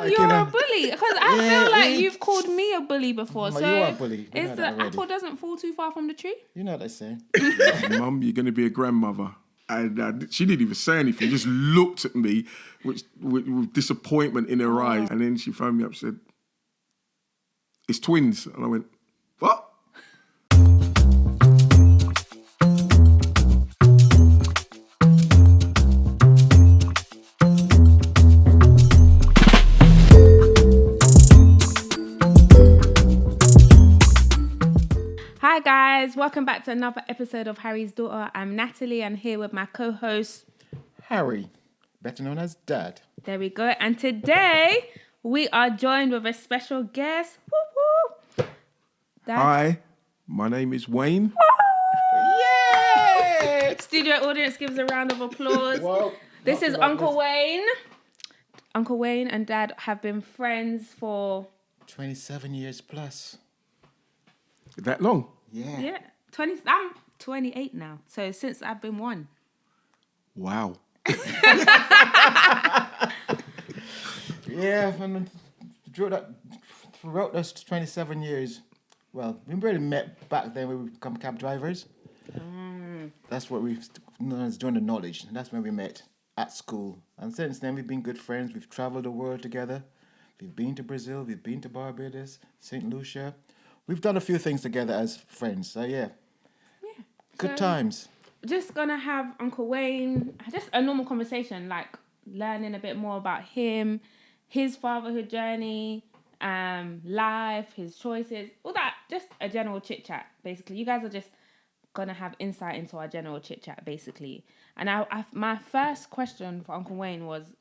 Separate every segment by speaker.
Speaker 1: Like, you're a bully. Because I feel like you've called me a bully before. So
Speaker 2: you are a bully. We know
Speaker 1: is
Speaker 2: that
Speaker 1: the
Speaker 2: already.
Speaker 1: apple doesn't fall too far from the tree?
Speaker 2: You know what they say.
Speaker 3: Mum, you're going to be a grandmother. And she didn't even say anything. Just looked at me with disappointment in her eyes. And then she phoned me up and said, it's twins. And I went, what?
Speaker 1: Hi guys, welcome back to another episode of Harry's Daughter. I'm Natalie and here with my co-host
Speaker 2: Harry, better known as Dad.
Speaker 1: There we go. And today we are joined with a special guest. Whoop, whoop. Dad.
Speaker 3: Hi, my name is Wayne.
Speaker 2: Yay!
Speaker 1: Studio audience gives a round of applause.
Speaker 2: Well,
Speaker 1: this is Uncle Wayne. Uncle Wayne and Dad have been friends for
Speaker 2: 27 years plus.
Speaker 3: That long?
Speaker 2: Yeah.
Speaker 1: I'm 28 now. So since I've been one.
Speaker 3: Wow.
Speaker 2: Yeah, and throughout those 27 years, well, we really met back then when we become cab drivers. That's what we've known as doing the knowledge. And that's when we met at school. And since then, we've been good friends. We've traveled the world together. We've been to Brazil. We've been to Barbados, St. Lucia. We've done a few things together as friends. So, yeah. Good times.
Speaker 1: Just gonna have Uncle Wayne, just a normal conversation, like learning a bit more about him, his fatherhood journey, life, his choices, all that. Just a general chit chat, basically. You guys are just gonna have insight into our general chit chat, basically. And my first question for Uncle Wayne was,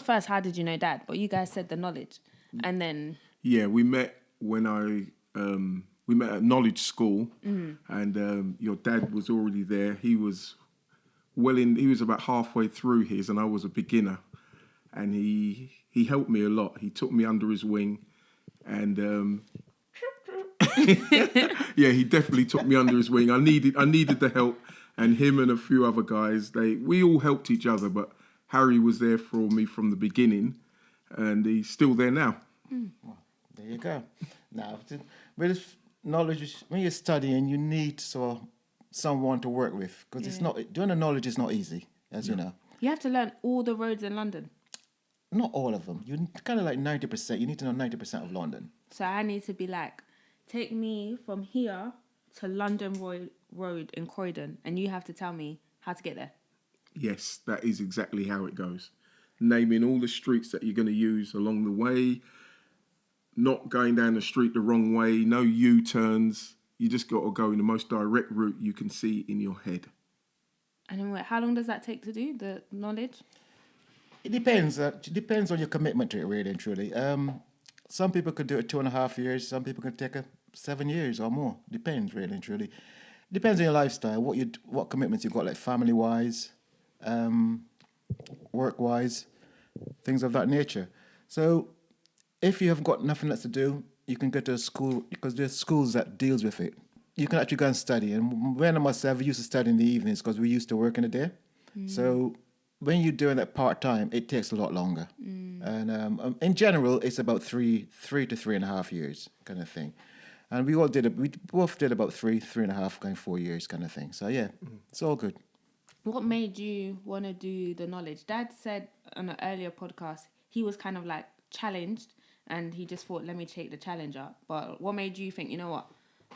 Speaker 1: first, how did you know Dad? But you guys said the knowledge, and then
Speaker 3: Yeah, we met when we met at Knowledge School, and your dad was already there. He was he was about halfway through his, and I was a beginner. And he helped me a lot. He took me under his wing, and yeah, he definitely took me under his wing. I needed the help, and him and a few other guys. We all helped each other, but Harry was there for me from the beginning, and he's still there now.
Speaker 2: Well, there you go. Now, with knowledge, when you're studying, you need someone to work with, because it's not doing the knowledge is not easy, as you know.
Speaker 1: you have to learn all the roads in London.
Speaker 2: Not all of them. You kind of like 90%. You need to know 90% of London.
Speaker 1: So I need to be like, take me from here to London Road in Croydon, and you have to tell me how to get there.
Speaker 3: Yes, that is exactly how it goes. Naming all the streets that you're going to use along the way, not going down the street the wrong way, no U-turns. You just got to go in the most direct route you can see in your head.
Speaker 1: And then how long does that take to do, the knowledge?
Speaker 2: It depends. It depends on your commitment to it, really and truly. Some people could do it 2.5 years. Some people could take 7 years or more. Depends, really and truly. Depends on your lifestyle, what commitments you've got, like family-wise, work-wise, things of that nature. So if you have got nothing else to do, you can go to a school, because there's schools that deals with it. You can actually go and study. And when I myself, we used to study in the evenings because we used to work in the day. So when you're doing that part-time, it takes a lot longer. And in general, it's about three to 3.5 years kind of thing. And we both did about 3.5, going 4 years kind of thing. So yeah, it's all good.
Speaker 1: What made you want to do the knowledge? Dad said on an earlier podcast, he was kind of like challenged and he just thought, let me take the challenge up. But what made you think, you know what,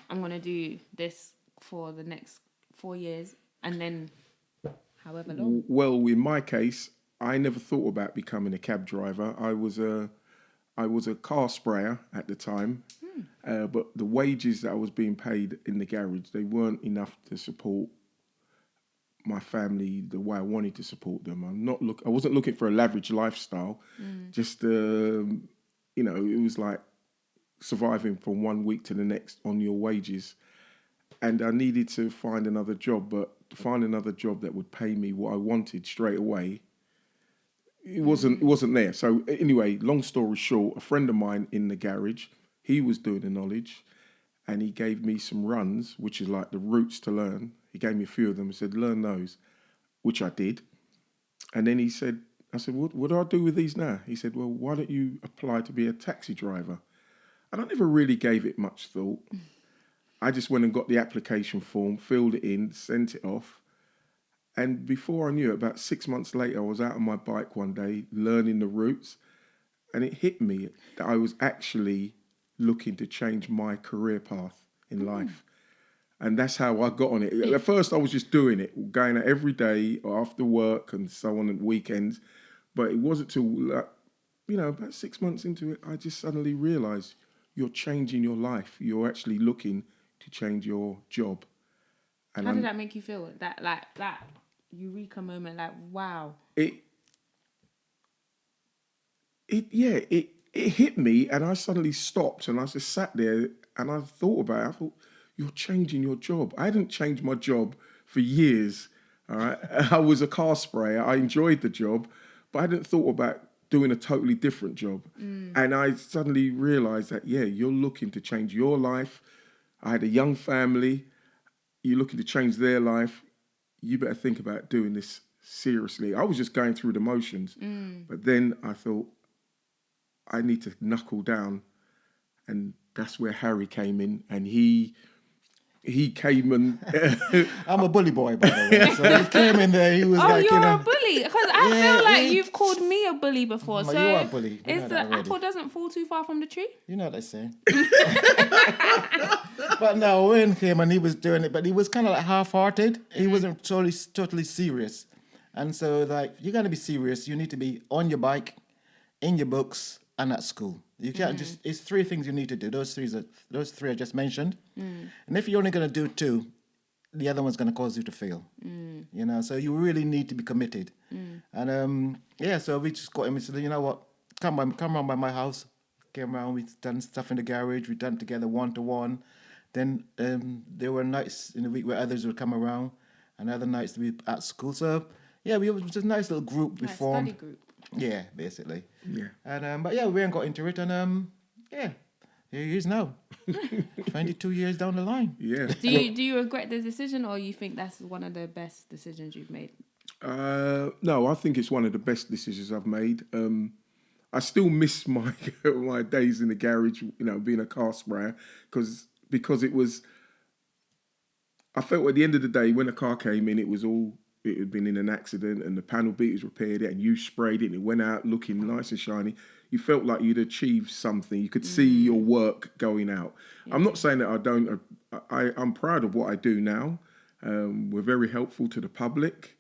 Speaker 1: I'm going to do this for the next 4 years and then however long?
Speaker 3: Well, in my case, I never thought about becoming a cab driver. I was a car sprayer at the time, but the wages that I was being paid in the garage, they weren't enough to support my family the way I wanted to support them. I wasn't looking for a lavish lifestyle. Just it was like surviving from 1 week to the next on your wages, and I needed to find another job. But to find another job that would pay me what I wanted straight away, it wasn't there. So anyway, long story short, a friend of mine in the garage, he was doing the knowledge, and he gave me some runs, which is like the routes to learn. He gave me a few of them and said, learn those, which I did. And then he said, I said, what do I do with these now? He said, well, why don't you apply to be a taxi driver? And I never really gave it much thought. I just went and got the application form, filled it in, sent it off. And before I knew it, about 6 months later, I was out on my bike one day, learning the routes. And it hit me that I was actually looking to change my career path in life. And that's how I got on it. At first, I was just doing it, going out every day or after work and so on, and weekends. But it wasn't till, about 6 months into it, I just suddenly realised you're changing your life. You're actually looking to change your job. And
Speaker 1: how did that make you feel? That eureka moment, like, wow.
Speaker 3: It hit me, and I suddenly stopped, and I just sat there, and I thought about it. I thought, you're changing your job. I hadn't changed my job for years. All right, I was a car sprayer. I enjoyed the job, but I hadn't thought about doing a totally different job. And I suddenly realised that, you're looking to change your life. I had a young family. You're looking to change their life. You better think about doing this seriously. I was just going through the motions. But then I thought, I need to knuckle down. And that's where Harry came in. And he came and...
Speaker 2: I'm a bully boy, by the way. So he came in there, he was
Speaker 1: Oh,
Speaker 2: like,
Speaker 1: you're a bully? Because I feel like you've called me a bully before.
Speaker 2: No,
Speaker 1: so
Speaker 2: you are a bully. You know
Speaker 1: the
Speaker 2: that already.
Speaker 1: apple doesn't fall too far from the tree?
Speaker 2: You know what they say. But no, Wayne came and he was doing it, but he was kind of like half-hearted. He wasn't totally serious. And so, like, you're going to be serious. You need to be on your bike, in your books, and at school. You can't just... It's 3 things you need to do. Those three I just mentioned. And if you're only going to do 2, the other one's going to cause you to fail. So you really need to be committed. And so we just got him and said, you know what, come round by my house. Came around, we've done stuff in the garage, we've done it together 1-to-1. Then there were nights in the week where others would come around, and other nights to be at school. So it was just a nice little group we formed.
Speaker 1: Study group.
Speaker 2: Yeah, basically.
Speaker 3: Yeah.
Speaker 2: And we went got into it, and here he is now, 22 years down the line.
Speaker 3: Yeah.
Speaker 1: Do you regret the decision, or you think that's one of the best decisions you've made?
Speaker 3: No, I think it's one of the best decisions I've made. I still miss my my days in the garage, being a car sprayer, because it was. I felt at the end of the day, when a car came in, it had been in an accident and the panel beaters repaired it and you sprayed it and it went out looking nice and shiny. You felt like you'd achieved something. You could see your work going out. Yeah. I'm not saying that I don't. I'm proud of what I do now. We're very helpful to the public.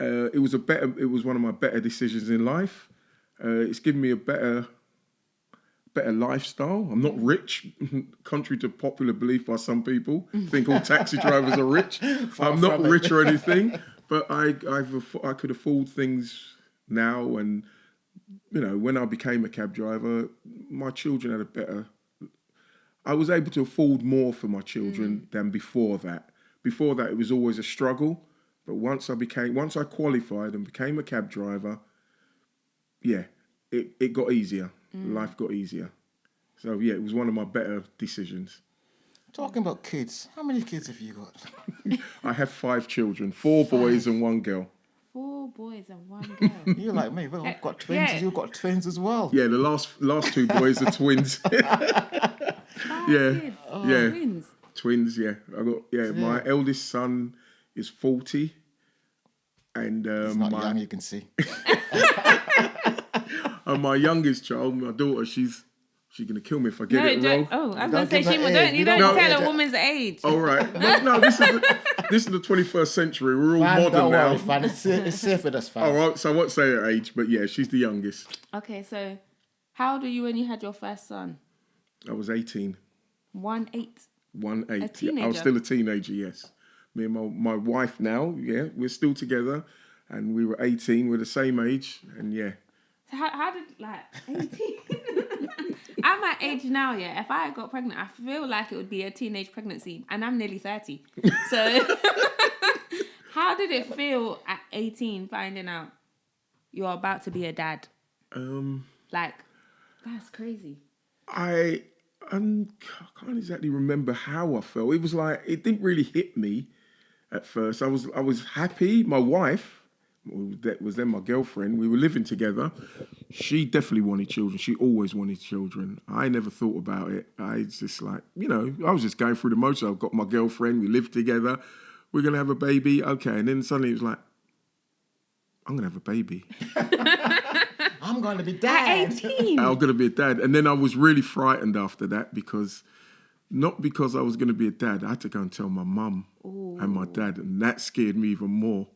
Speaker 3: It was one of my better decisions in life. It's given me a better lifestyle. I'm not rich, contrary to popular belief by some people. Think all taxi drivers are rich. I'm not rich or anything, but I could afford things now. And when I became a cab driver, my children had I was able to afford more for my children than before that. Before that, it was always a struggle. But once I qualified and became a cab driver, it got easier. Life got easier. So, it was one of my better decisions.
Speaker 2: Talking about kids, how many kids have you got?
Speaker 3: I have 5 children, 4 boys and 1 girl.
Speaker 1: 4 boys and 1 girl.
Speaker 2: You're like me. Well, I've got twins.
Speaker 1: Yeah.
Speaker 2: You've got twins as well.
Speaker 3: Yeah, the last 2 boys are twins.
Speaker 1: Kids. Twins.
Speaker 3: Twins, yeah. My eldest son is 40. And
Speaker 2: He's not young, you can see.
Speaker 3: And my youngest child, my daughter, she's going to kill me if I get it wrong.
Speaker 1: I was going to say, you don't tell a woman's age.
Speaker 3: All right. No, this is the 21st century. We're all modern now.
Speaker 2: Fine. It's safe with us, fine.
Speaker 3: All right, so I won't say her age, but she's the youngest.
Speaker 1: Okay, so how old were you when you had your first son?
Speaker 3: I was 18.
Speaker 1: 1-8.
Speaker 3: 1-8.
Speaker 1: A teenager?
Speaker 3: I was still a teenager, yes. Me and my wife now, we're still together, and we were 18. We're the same age, and
Speaker 1: So how did 18? At my age now, if I got pregnant, I feel like it would be a teenage pregnancy, and I'm nearly 30. So how did it feel at 18 finding out you're about to be a dad? That's crazy.
Speaker 3: I can't exactly remember how I felt. It was like, it didn't really hit me at first. I was happy. My wife that was then my girlfriend. We were living together. She definitely wanted children. She always wanted children. I never thought about it. I just like, I was just going through the motions. I've got my girlfriend. We lived together. We're going to have a baby. Okay. And then suddenly it was like, I'm going to have a baby.
Speaker 2: I'm going to be dad.
Speaker 1: At 18.
Speaker 3: I'm going to be a dad. And then I was really frightened after that not because I was going to be a dad. I had to go and tell my mum and my dad. And that scared me even more.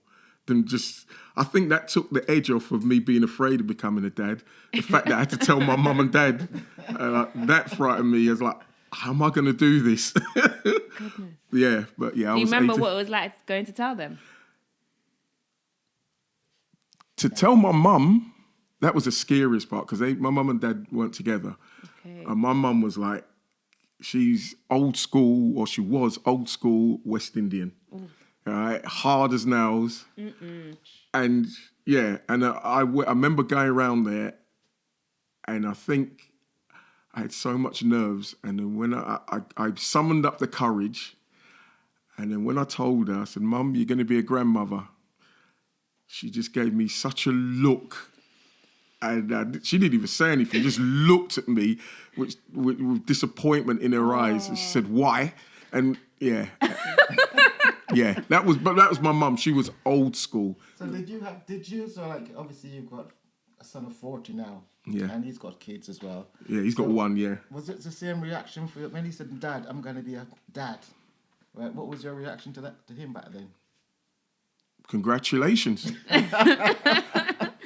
Speaker 3: I think that took the edge off of me being afraid of becoming a dad. The fact that I had to tell my mum and dad, that frightened me. I was like, how am I going to do this?
Speaker 1: Goodness.
Speaker 3: Yeah, but yeah.
Speaker 1: Do you remember what it was like going to tell them?
Speaker 3: To tell my mum, that was the scariest part because my mum and dad weren't together.
Speaker 1: Okay.
Speaker 3: And my mum was like, she's old school, or she was old school West Indian. Ooh. Right, hard as nails. Mm-mm. And yeah, and I remember going around there, and I think I had so much nerves. And then when I summoned up the courage, and then when I told her, I said, Mum, you're going to be a grandmother. She just gave me such a look. And she didn't even say anything, just looked at me with disappointment in her eyes. And she said, why? And yeah. Yeah, that was my mum. She was old school.
Speaker 2: So obviously you've got a son of 40 now.
Speaker 3: Yeah.
Speaker 2: And he's got kids as well.
Speaker 3: Yeah, he's got one, yeah.
Speaker 2: Was it the same reaction for when he said, Dad, I'm going to be a dad? Right, what was your reaction to him back then?
Speaker 3: Congratulations.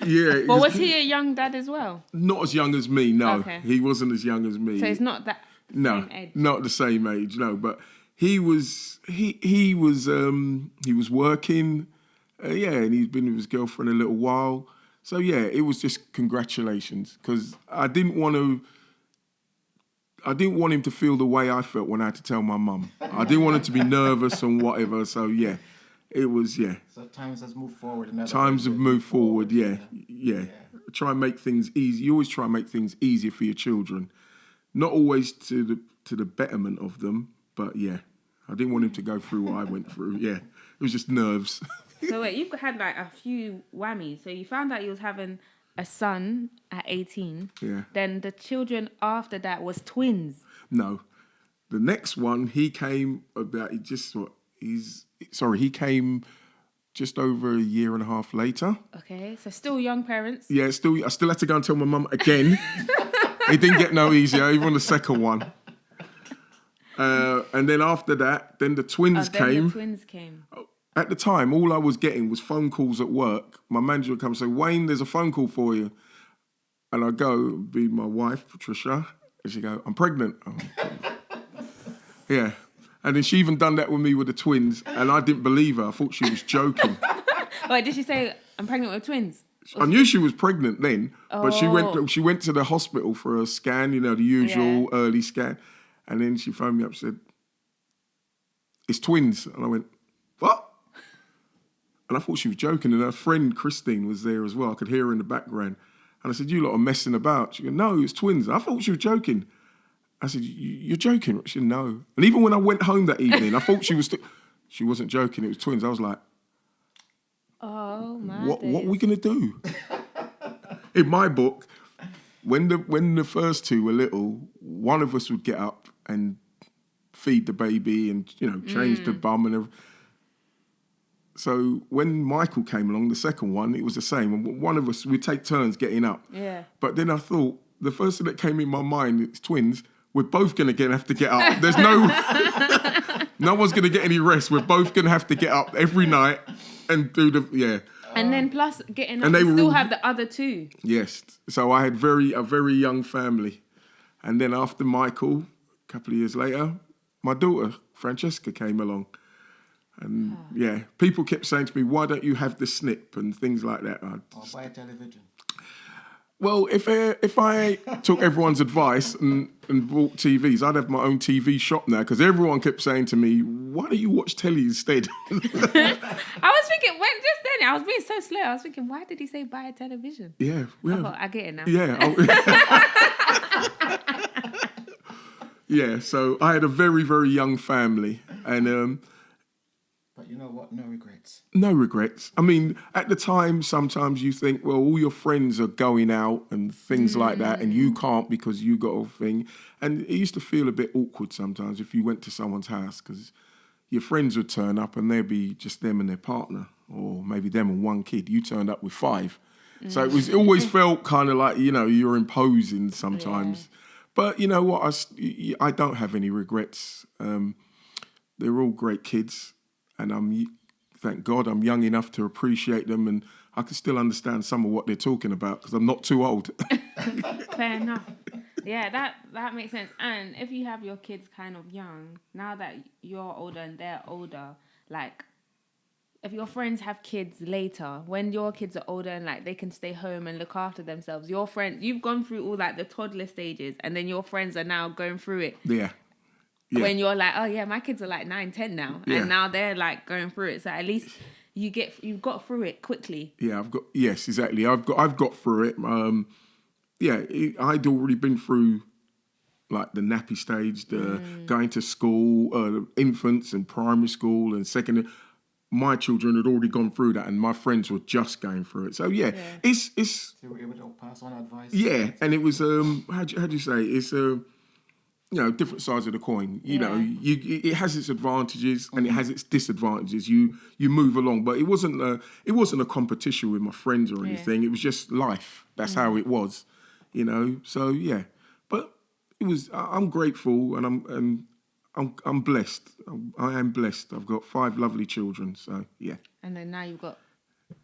Speaker 3: Yeah.
Speaker 1: But was he a young dad as well?
Speaker 3: Not as young as me, no.
Speaker 1: Okay.
Speaker 3: He wasn't as young as me.
Speaker 1: So he's not that
Speaker 3: same age? Not the same age, no. But he was working, and he's been with his girlfriend a little while. So yeah, it was just congratulations because I didn't want him to feel the way I felt when I had to tell my mum. I didn't want him to be nervous and whatever. So yeah, it was So
Speaker 2: times has moved forward.
Speaker 3: Times have moved forward. Yeah. Try and make things easy. You always try and make things easier for your children, not always to the betterment of them, but yeah. I didn't want him to go through what I went through. Yeah, it was just nerves.
Speaker 1: So wait, you've had like a few whammies. So you found out you was having a son at 18.
Speaker 3: Yeah.
Speaker 1: Then the children after that was twins.
Speaker 3: No, the next one he came he came just over a year and a half later.
Speaker 1: Okay, so still young parents.
Speaker 3: Yeah, I still had to go and tell my mum again. It didn't get no easier, even on the second one. And then after that, then the twins came.
Speaker 1: The twins came.
Speaker 3: At the time, all I was getting was phone calls at work. My manager would come and say, Wayne, there's a phone call for you. And I'd go, be my wife, Patricia, and she'd go, I'm pregnant. Oh. Yeah. And then she even done that with me with the twins, and I didn't believe her. I thought she was joking.
Speaker 1: Wait, did she say, I'm pregnant with twins?
Speaker 3: I knew she was pregnant then, but she went to the hospital for a scan, the usual early scan. And then she phoned me up and said, it's twins. And I went, what? And I thought she was joking. And her friend Christine was there as well. I could hear her in the background. And I said, you lot are messing about. She goes, no, it's twins. I thought she was joking. I said, you're joking? She said, no. And even when I went home that evening, I thought she was she wasn't joking. It was twins. I was like,
Speaker 1: oh, my
Speaker 3: what are we going to do? In my book, when the first two were little, one of us would get up and feed the baby and, change the bum and everything. So when Michael came along, the second one, it was the same. And one of us, we'd take turns getting up.
Speaker 1: Yeah.
Speaker 3: But then I thought, the first thing that came in my mind, it's twins. We're both going to have to get up. There's no one's going to get any rest. We're both going to have to get up every night and do
Speaker 1: And then plus getting up, you still have the other two.
Speaker 3: Yes. So I had a very young family. And then after Michael, a couple of years later, my daughter, Francesca, came along. And people kept saying to me, why don't you have the snip and things like that.
Speaker 2: Or buy a television.
Speaker 3: Well, if I took everyone's advice and bought TVs, I'd have my own TV shop now because everyone kept saying to me, why don't you watch telly instead?
Speaker 1: I was thinking, just then, I was being so slow. I was thinking, why did he say buy a television?
Speaker 3: Yeah.
Speaker 1: I get it now.
Speaker 3: Yeah. Yeah, so I had a very, very young family. And
Speaker 2: but you know what? No regrets.
Speaker 3: No regrets. I mean, at the time, sometimes you think, well, all your friends are going out and things like that, and you can't because you got a thing. And it used to feel a bit awkward sometimes if you went to someone's house because your friends would turn up and there'd be just them and their partner, or maybe them and one kid. You turned up with 5. So it always felt kind of like, you're imposing sometimes. Yeah. But you know what? I don't have any regrets. They're all great kids, and thank God I'm young enough to appreciate them, and I can still understand some of what they're talking about because I'm not too old.
Speaker 1: Fair enough. Yeah, that makes sense. And if you have your kids kind of young, now that you're older and they're older, like, if your friends have kids later, when your kids are older and like they can stay home and look after themselves, your friends, you've gone through all like the toddler stages, and then your friends are now going through it. Yeah. When you're like, oh yeah, my kids are like 9, 10 now, and now they're like going through it. So at least you've got through it quickly. Yeah, yes, exactly. I've got through it. I'd already been through like the nappy stage, the going to school, infants and primary school and secondary. My children had already gone through that, and my friends were just going through it. So it's. So
Speaker 2: you were able to pass on advice.
Speaker 3: Yeah, and it was how do you say it's different sides of the coin. It has its advantages and it has its disadvantages. You move along, but it wasn't a competition with my friends or anything. It was just life. That's how it was, So yeah, but it was. I'm grateful and I'm blessed. I am blessed. I've got 5 lovely children. So yeah.
Speaker 1: And then now you've got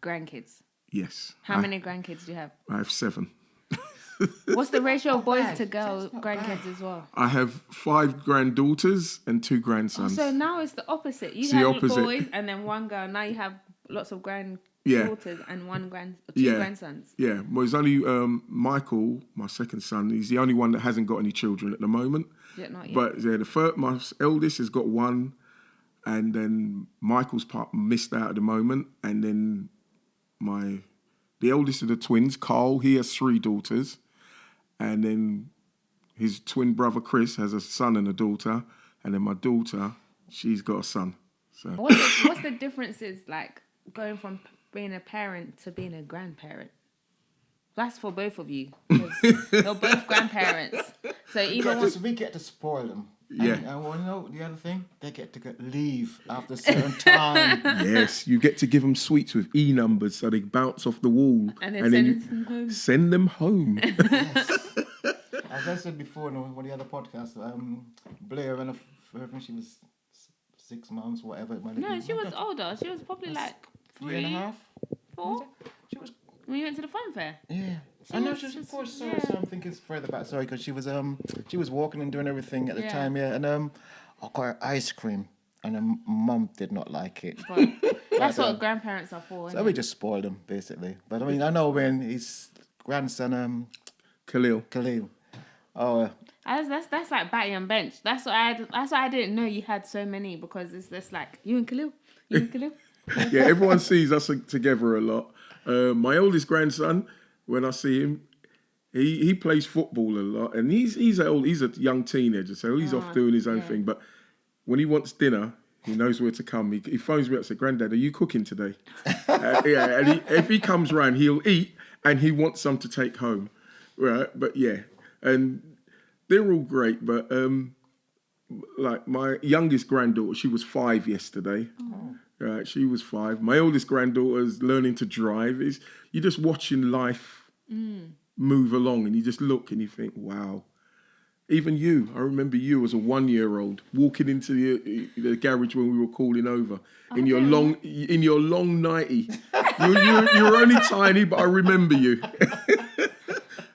Speaker 1: grandkids.
Speaker 3: Yes.
Speaker 1: How many grandkids do you have?
Speaker 3: I have 7.
Speaker 1: What's the ratio of boys to girls, grandkids as well?
Speaker 3: I have 5 granddaughters and 2 grandsons.
Speaker 1: So now it's the opposite. You have boys and then 1 girl. Now you have lots of granddaughters and 2 grandsons. Yeah,
Speaker 3: well, it's only Michael, my second son. He's the only one that hasn't got any children at the moment.
Speaker 1: Yeah, not yet.
Speaker 3: But my eldest has got 1, and then Michael's part missed out at the moment, and then the eldest of the twins, Carl, he has 3 daughters. And then his twin brother, Chris, has a son and a daughter. And then my daughter, she's got a son. So
Speaker 1: what's the differences like going from being a parent to being a grandparent? That's for both of you. You're both grandparents. So
Speaker 2: we get to spoil them.
Speaker 3: Yeah.
Speaker 2: And the other thing, they get to leave after a certain time.
Speaker 3: Yes, you get to give them sweets with E numbers so they bounce off the wall.
Speaker 1: And then
Speaker 3: send them home.
Speaker 2: Yes. As I said before in one of the other podcasts, Blair, when she was 6 months, whatever.
Speaker 1: No, she was older. She was probably like
Speaker 2: 3.5,
Speaker 1: 4.
Speaker 2: She was.
Speaker 1: When you went to the fun fair.
Speaker 2: Yeah. I know she was before, so I'm thinking it's further back. Sorry, because she was walking and doing everything at the time, and I got her ice cream, and her mum did not like it.
Speaker 1: But that's what grandparents are for.
Speaker 2: So we just spoiled them basically. But I mean, I know when his grandson,
Speaker 3: Khalil.
Speaker 2: Oh.
Speaker 1: That's like Batty and Bench. That's why I didn't know you had so many, because it's just like you and Khalil.
Speaker 3: Yeah, everyone sees us together a lot. My oldest grandson, when I see him, he plays football a lot, and he's a young teenager, so he's off doing his own thing. But when he wants dinner, he knows where to come. He phones me up and says, "Granddad, are you cooking today?" And if he comes round, he'll eat, and he wants some to take home, right? But yeah, and they're all great. But like my youngest granddaughter, she was 5 yesterday. Oh. Right, she was 5. My oldest granddaughter's learning to drive. You're just watching life move along, and you just look and you think, wow. Even you, I remember you as a 1-year-old walking into the garage when we were calling over in your long nighty. You're only tiny, but I remember you.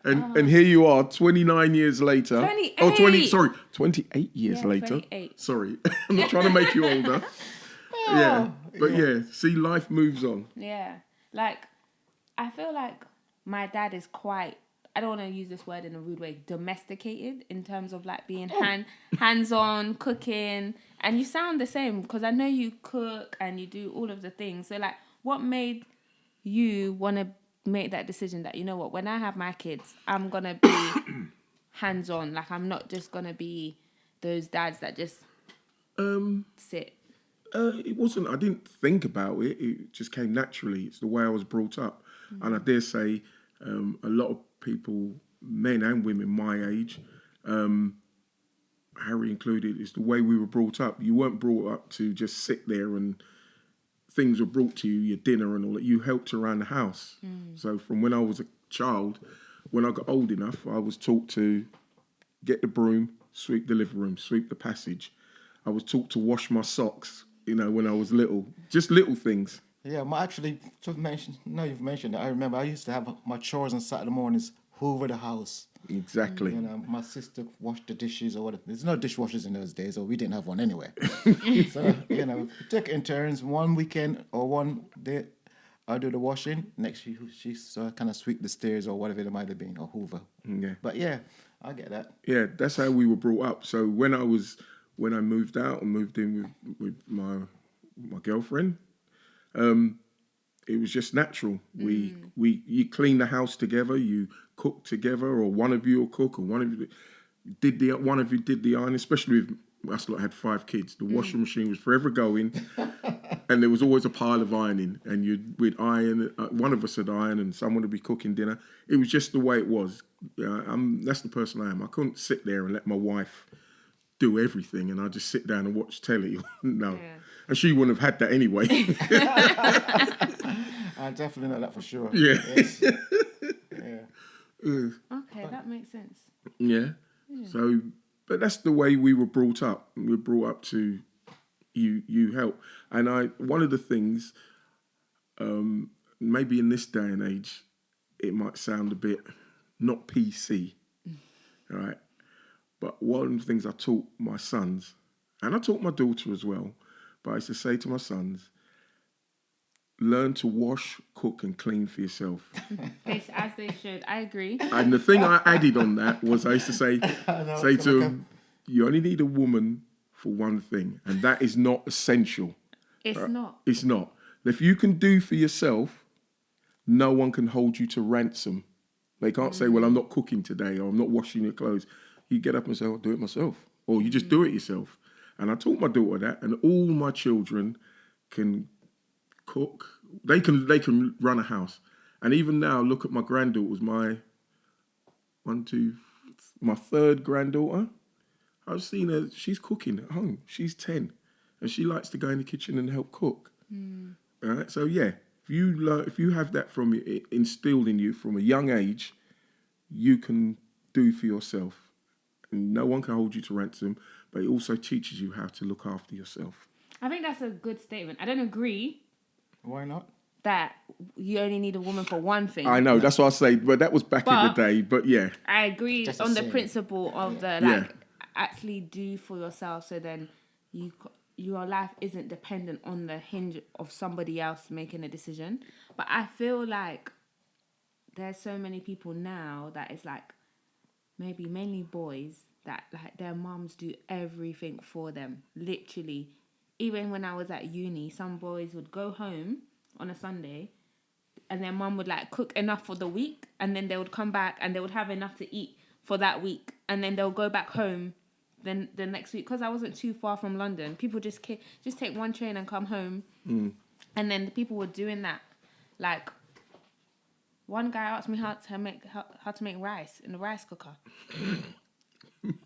Speaker 3: And here you are, 29 years later.
Speaker 1: 28.
Speaker 3: 28 years later.
Speaker 1: 28.
Speaker 3: Sorry, I'm not trying to make you older. Yeah, but see, life moves on.
Speaker 1: Yeah, like, I feel like my dad is quite, I don't want to use this word in a rude way, domesticated in terms of like being hands-on, cooking, and you sound the same, because I know you cook and you do all of the things. So like, what made you want to make that decision that, you know what, when I have my kids, I'm going to be hands-on, like I'm not just going to be those dads that just sit?
Speaker 3: It wasn't. I didn't think about it. It just came naturally. It's the way I was brought up, and I dare say, a lot of people, men and women my age, Harry included, it's the way we were brought up. You weren't brought up to just sit there and things were brought to you, your dinner and all that. You helped around the house. So from when I was a child, when I got old enough, I was taught to get the broom, sweep the living room, sweep the passage. I was taught to wash my socks, when I was little. Just little things.
Speaker 2: Yeah, you've mentioned it. I remember I used to have my chores on Saturday mornings, hoover the house.
Speaker 3: Exactly.
Speaker 2: My sister washed the dishes or whatever. There's no dishwashers in those days, or we didn't have one anyway. So, we took it in turns. One weekend or one day, I do the washing. Next, she kind of sweep the stairs or whatever it might have been, or hoover.
Speaker 3: Yeah.
Speaker 2: But yeah, I get that.
Speaker 3: Yeah, that's how we were brought up. So when I moved out and moved in with my girlfriend, it was just natural. You clean the house together, you cook together, or one of you will cook, or one of you did the iron. Especially with us, lot had 5 kids. The washing machine was forever going, and there was always a pile of ironing. And we'd iron. One of us would iron, and someone would be cooking dinner. It was just the way it was. That's the person I am. I couldn't sit there and let my wife do everything, and I just sit down and watch telly. No. Yeah. And she wouldn't have had that anyway.
Speaker 2: I definitely know that for sure.
Speaker 3: Yeah.
Speaker 2: Yes. Yeah.
Speaker 1: Okay, that makes sense.
Speaker 3: Yeah. So, but that's the way we were brought up. We were brought up to you help. And one of the things, maybe in this day and age, it might sound a bit not PC, right? But one of the things I taught my sons, and I taught my daughter as well, but I used to say to my sons, learn to wash, cook, and clean for yourself.
Speaker 1: As they should. I agree.
Speaker 3: And the thing I added on that was I used to say to them, you only need a woman for one thing, and that is not essential.
Speaker 1: It's not.
Speaker 3: It's not. If you can do for yourself, no one can hold you to ransom. They can't say, well, I'm not cooking today, or I'm not washing your clothes. You get up and say, I'll do it myself. Or you just do it yourself. And I taught my daughter that, and all my children can cook. They can run a house. And even now, look at my granddaughters, my third granddaughter. I've seen her, she's cooking at home. She's 10. And she likes to go in the kitchen and help cook. All right? So yeah, if you have that instilled in you from a young age, you can do for yourself. And no one can hold you to ransom, but it also teaches you how to look after yourself.
Speaker 1: I think that's a good statement. I don't agree.
Speaker 2: Why not?
Speaker 1: That you only need a woman for one thing.
Speaker 3: I know, that's what I say, but that was back in the day, but yeah.
Speaker 1: I agree on the principle of actually do for yourself, so then your life isn't dependent on the hinge of somebody else making a decision. But I feel like there's so many people now that it's like, maybe mainly boys, that like their mums do everything for them. Literally. Even when I was at uni, some boys would go home on a Sunday and their mum would like cook enough for the week, and then they would come back and they would have enough to eat for that week, and then they'll go back home then the next week. Because I wasn't too far from London, people just take one train and come home. And then the people were doing that. Like, one guy asked me how to make rice in the rice cooker.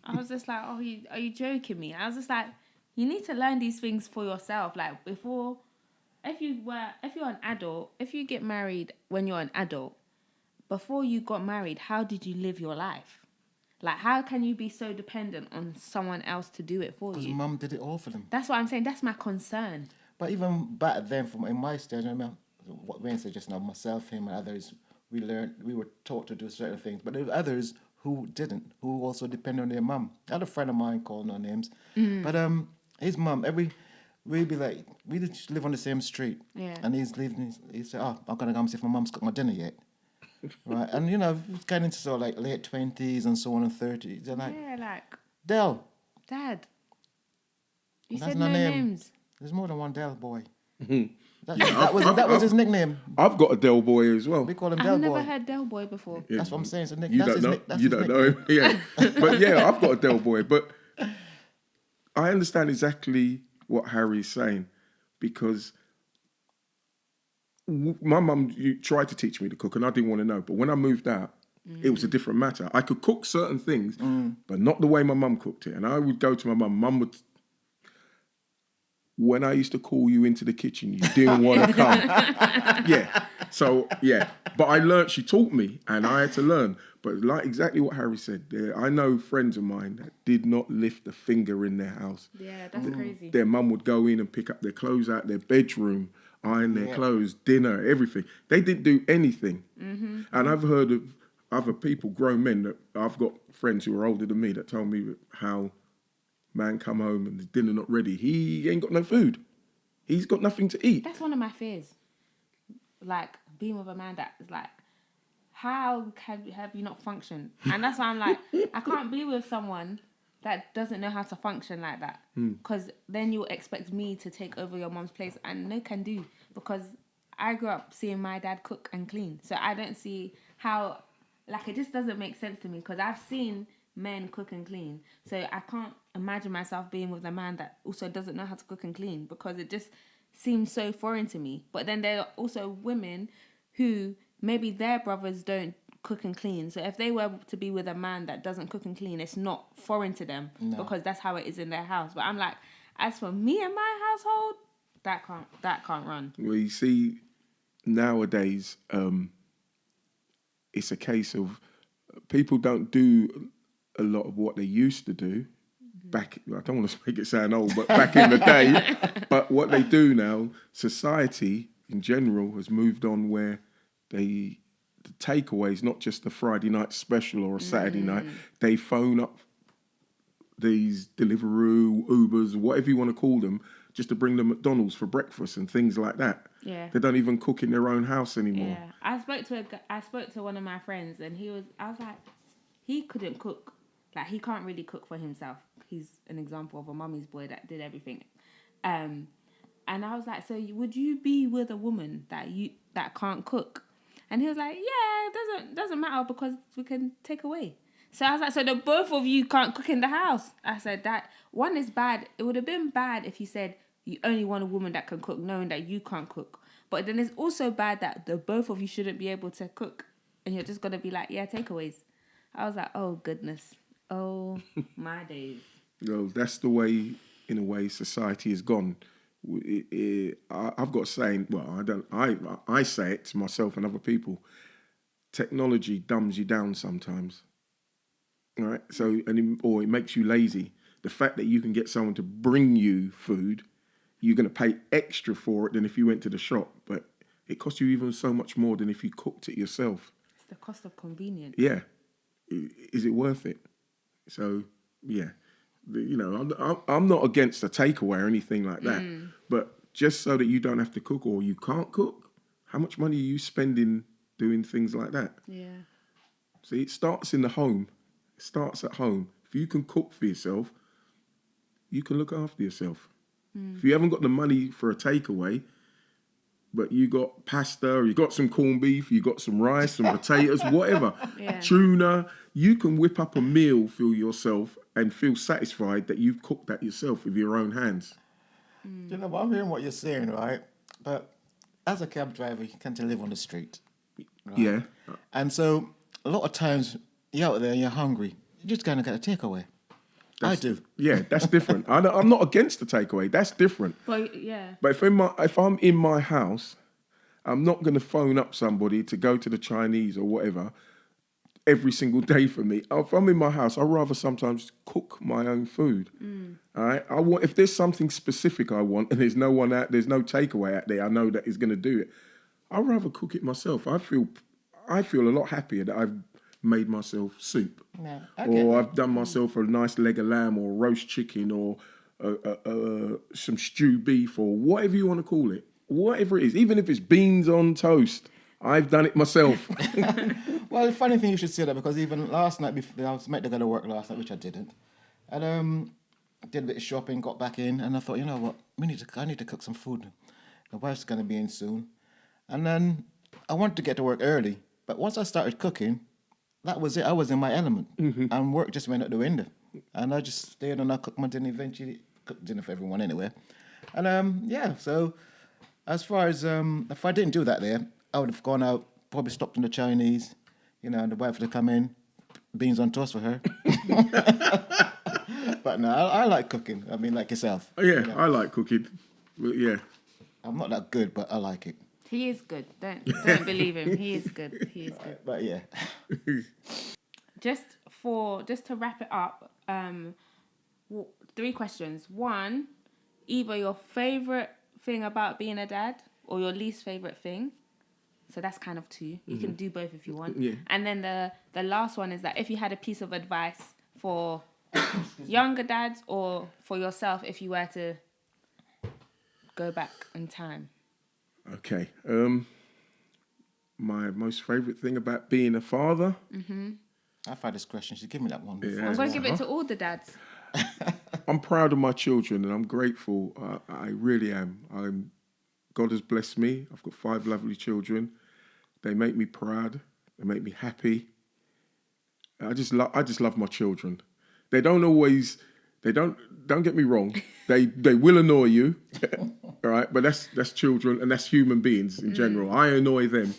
Speaker 1: I was just like, are you joking me? I was just like, you need to learn these things for yourself. Like, if you're an adult, if you get married when you're an adult, before you got married, how did you live your life? Like, how can you be so dependent on someone else to do it for you?
Speaker 2: Because mum did it all for them.
Speaker 1: That's what I'm saying. That's my concern.
Speaker 2: But even back then, in my stage, I remember what Wayne said just now, myself, him, and others, we were taught to do certain things. But there were others who didn't, who also depended on their mum. I had a friend of mine, called no names, but his mum, we'd be like, we just live on the same street. Yeah. And he's leaving, he said, I'm going to go and see if my mum's cooked my dinner yet. Right? And, we've got into sort of like late 20s and so on and 30s. They're like, Del.
Speaker 1: Dad. You
Speaker 2: That's
Speaker 1: said no names.
Speaker 2: There's more than one Del boy. That was his nickname.
Speaker 3: I've got a Del boy as well.
Speaker 2: We call him Del
Speaker 1: I've
Speaker 2: boy.
Speaker 1: never heard Del boy before.
Speaker 3: Yeah.
Speaker 2: That's what I'm saying. So Nick,
Speaker 3: you don't know him. Yeah. But yeah, I've got a Del boy. But I understand exactly what Harry's saying. because my mum tried to teach me to cook and I didn't want to know. But when I moved out, it was a different matter. I could cook certain things, but not the way my mum cooked it. And I would go to my mum. Mum would, when I used to call you into the kitchen, you didn't want to come. Yeah. So, yeah. But I learned, she taught me, and I had to learn. But like exactly what Harry said, I know friends of mine that did not lift a finger in their house.
Speaker 1: Yeah, that's crazy.
Speaker 3: Their mum would go in and pick up their clothes out their bedroom, iron their clothes, dinner, everything. They didn't do anything. Mm-hmm. And I've heard of other people, grown men, that I've got friends who are older than me that told me how man come home and the dinner not ready. He ain't got no food. He's got nothing to eat.
Speaker 1: That's one of my fears. Like, being with a man that is like, how have you not functioned? And that's why I'm like, I can't be with someone that doesn't know how to function like that. Because then you'll expect me to take over your mom's place, and no can do. Because I grew up seeing my dad cook and clean. So I don't see how, like, it just doesn't make sense to me. Because I've seen men cook and clean. So I can't imagine myself being with a man that also doesn't know how to cook and clean, because it just seems so foreign to me. But then there are also women who maybe their brothers don't cook and clean. So if they were to be with a man that doesn't cook and clean, it's not foreign to them because that's how it is in their house. But I'm like, as for me and my household, that can't run.
Speaker 3: Well, you see, nowadays, it's a case of people don't do a lot of what they used to do. Back, I don't want to make it sound old, but back in the day. But what they do now, society in general has moved on where the takeaway is not just a Friday night special or a Saturday night. They phone up these Deliveroo, Ubers, whatever you want to call them, just to bring them McDonald's for breakfast and things like that.
Speaker 1: Yeah.
Speaker 3: They don't even cook in their own house anymore.
Speaker 1: Yeah. I spoke to one of my friends, and I was like, he couldn't cook. Like, he can't really cook for himself. He's an example of a mummy's boy that did everything. And I was like, so would you be with a woman that can't cook? And he was like, yeah, it doesn't matter because we can take away. So I was like, so the both of you can't cook in the house. I said, that one is bad. It would have been bad if you said you only want a woman that can cook, knowing that you can't cook. But then it's also bad that the both of you shouldn't be able to cook. And you're just going to be like, yeah, takeaways. I was like, oh, goodness. Oh, my days.
Speaker 3: That's the way, in a way, society has gone. I've got a saying, well, I say it to myself and other people. Technology dumbs you down sometimes. All right? So, or it makes you lazy. The fact that you can get someone to bring you food, you're going to pay extra for it than if you went to the shop. But it costs you even so much more than if you cooked it yourself.
Speaker 1: It's the cost of convenience.
Speaker 3: Yeah. Is it worth it? So, yeah. I'm not against a takeaway or anything like that. But just so that you don't have to cook or you can't cook, how much money are you spending doing things like that?
Speaker 1: Yeah.
Speaker 3: See, it starts in the home. It starts at home. If you can cook for yourself, you can look after yourself. If you haven't got the money for a takeaway, but you got pasta, or you got some corned beef, you got some rice, some potatoes, whatever, tuna, you can whip up a meal for yourself and feel satisfied that you've cooked that yourself with your own hands.
Speaker 2: You know, I'm hearing what you're saying, right? But as a cab driver, you tend to live on the street. Right?
Speaker 3: Yeah.
Speaker 2: And so a lot of times you're out there and you're hungry. You're just going to get a takeaway. I do.
Speaker 3: Yeah, that's different. I'm not against the takeaway. That's different.
Speaker 1: But yeah.
Speaker 3: But if I'm in my house, I'm not going to phone up somebody to go to the Chinese or whatever every single day for me. If I'm in my house, I'd rather sometimes cook my own food. All right. If there's something specific I want and there's no takeaway out there, I know that is going to do it. I'd rather cook it myself. I feel a lot happier that I've made myself soup, or I've done myself a nice leg of lamb or roast chicken or some stewed beef or whatever you want to call it, whatever it is, even if it's beans on toast, I've done it myself.
Speaker 2: Well, the funny thing you should say that, because even last night, I was meant to go to work last night, which I didn't, and did a bit of shopping, got back in, and I thought, you know what, I need to cook some food. The wife's going to be in soon, and then I wanted to get to work early, but once I started cooking, that was it. I was in my element, and work just went out the window. And I just stayed and I cooked my dinner, eventually cooked dinner for everyone anyway. And so as far as if I didn't do that there, I would have gone out, probably stopped in the Chinese, and the wife would have come in, beans on toast for her. But no, I like cooking. I mean, like yourself.
Speaker 3: Oh, yeah, I like cooking. But yeah.
Speaker 2: I'm not that good, but I like it.
Speaker 1: He is good. Don't believe him. He is good. He is good.
Speaker 2: But yeah.
Speaker 1: Just to wrap it up, 3 questions. 1, either your favorite thing about being a dad or your least favorite thing. So that's kind of 2. You can do both if you want.
Speaker 3: Yeah.
Speaker 1: And then the last one is that if you had a piece of advice for younger dads or for yourself if you were to go back in time.
Speaker 3: Okay. My most favourite thing about being a father.
Speaker 2: I've had this question. She's given me that one before.
Speaker 3: Yeah.
Speaker 1: I'm going to give it to all the dads.
Speaker 3: I'm proud of my children and I'm grateful. I really am. God has blessed me. I've got 5 lovely children. They make me proud. They make me happy. I just love my children. They don't always. They don't get me wrong. They will annoy you, all right. But that's children and that's human beings in general. I annoy them,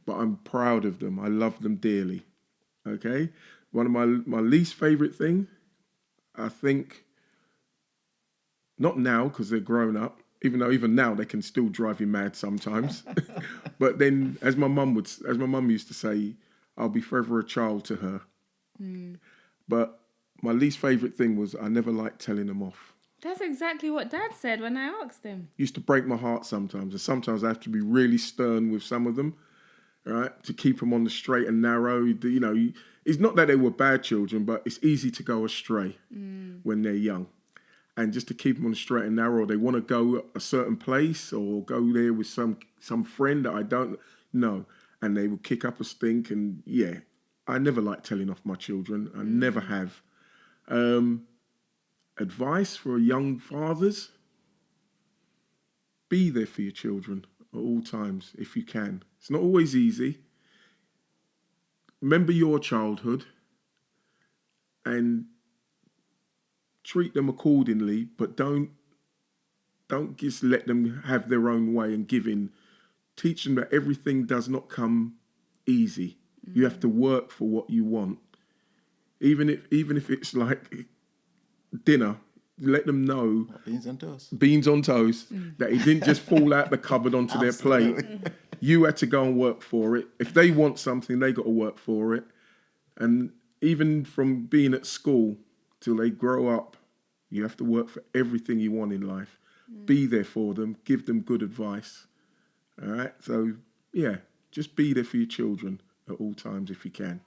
Speaker 3: but I'm proud of them. I love them dearly. Okay. One of my least favorite thing, I think. Not now because they're grown up. Even now they can still drive you mad sometimes. But then, as my mum used to say, I'll be forever a child to her. But my least favourite thing was I never liked telling them off.
Speaker 1: That's exactly what Dad said when I asked him.
Speaker 3: Used to break my heart sometimes, and sometimes I have to be really stern with some of them, right, to keep them on the straight and narrow. It's not that they were bad children, but it's easy to go astray when they're young. And just to keep them on the straight and narrow, they want to go a certain place or go there with some friend that I don't know, and they will kick up a stink. And yeah, I never like telling off my children. I never have. Advice for young fathers: be there for your children at all times if you can. It's not always easy. Remember your childhood and treat them accordingly, but don't just let them have their own way and give in. Teach them that everything does not come easy. You have to work for what you want. Even if it's like dinner, let them know
Speaker 2: Beans on toast.
Speaker 3: That it didn't just fall out the cupboard onto their plate. You had to go and work for it. If they want something, they got to work for it. And even from being at school till they grow up, you have to work for everything you want in life. Be there for them. Give them good advice. All right? So, yeah, just be there for your children at all times if you can.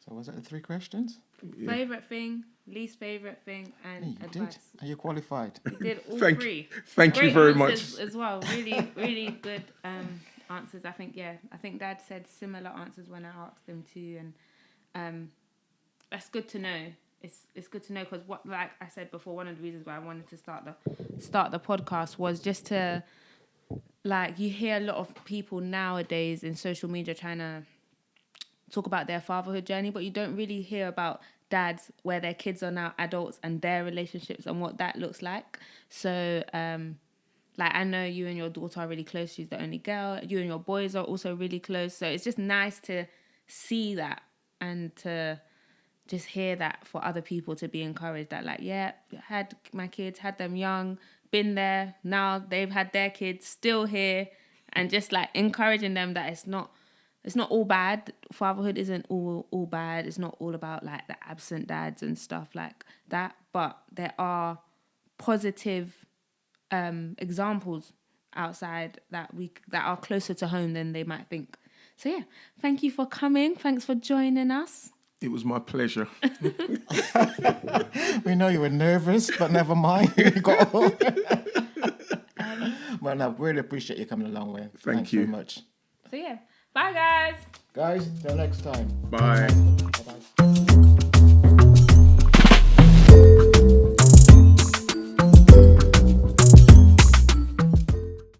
Speaker 2: So was that the 3 questions?
Speaker 3: Yeah.
Speaker 1: Favourite thing, least favourite thing, and
Speaker 2: You
Speaker 1: advice.
Speaker 2: did. Are you qualified?
Speaker 1: You did all
Speaker 3: Thank
Speaker 1: 3.
Speaker 3: Thank
Speaker 1: Great
Speaker 3: you very
Speaker 1: answers
Speaker 3: much.
Speaker 1: as well. Really, really good answers. I think Dad said similar answers when I asked him too, and that's good to know. It's good to know because what, like I said before, one of the reasons why I wanted to start the podcast was just to, like, you hear a lot of people nowadays in social media trying to talk about their fatherhood journey, but you don't really hear about dads where their kids are now adults and their relationships and what that looks like. So, like, I know you and your daughter are really close. She's the only girl. You and your boys are also really close. So it's just nice to see that and to just hear that for other people, to be encouraged that, like, yeah, had my kids, had them young, been there, now they've had their kids, still here, and just like encouraging them that it's not all bad. Fatherhood isn't all bad. It's not all about like the absent dads and stuff like that, but there are positive examples outside that are closer to home than they might think. So yeah, thank you for coming. Thanks for joining us.
Speaker 3: It was my pleasure.
Speaker 2: We know you were nervous, but never mind. You got over it. Well, no, really appreciate you coming a long way.
Speaker 3: Thanks
Speaker 2: Thanks
Speaker 3: you.
Speaker 2: so much.
Speaker 1: So yeah, bye guys.
Speaker 2: Guys, till next time.
Speaker 3: Bye.
Speaker 2: Bye-bye.